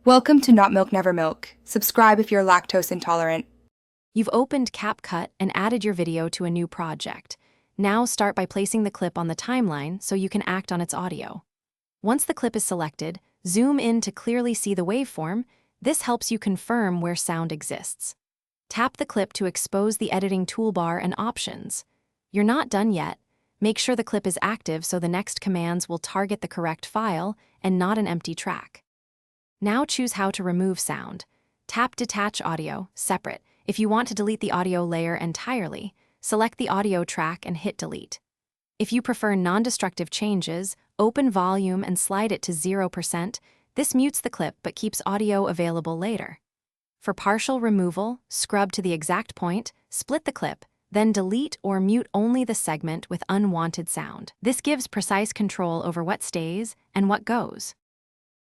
Welcome to Not Milk Never Milk. Subscribe if you're lactose intolerant. You've opened Capcut and added your video to a new project. Now start by placing the clip on the timeline so you can act on its audio. Once the clip is selected, zoom in to clearly see the waveform. This helps you confirm where sound exists. Tap the clip to expose the editing toolbar and options. You're not done yet. Make sure the clip is active so the next commands will target the correct file and not an empty track. Now choose how to remove sound. Tap Detach Audio, Separate. If you want to delete the audio layer entirely, select the audio track and hit Delete. If you prefer non-destructive changes, open Volume and slide it to 0%. This mutes the clip but keeps audio available later. For partial removal, scrub to the exact point, split the clip, then delete or mute only the segment with unwanted sound. This gives precise control over what stays and what goes.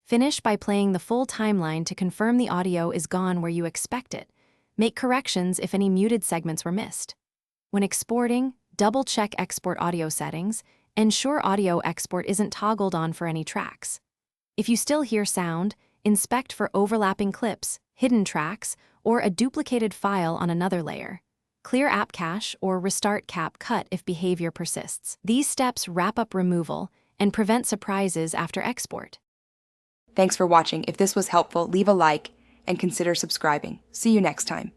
Finish by playing the full timeline to confirm the audio is gone where you expect it. Make corrections if any muted segments were missed. When exporting, double-check export audio settings. Ensure audio export isn't toggled on for any tracks. If you still hear sound, inspect for overlapping clips, hidden tracks, or a duplicated file on another layer. Clear app cache or restart Capcut if behavior persists. These steps wrap up removal and prevent surprises after export. Thanks for watching. If this was helpful, leave a like and consider subscribing. See you next time.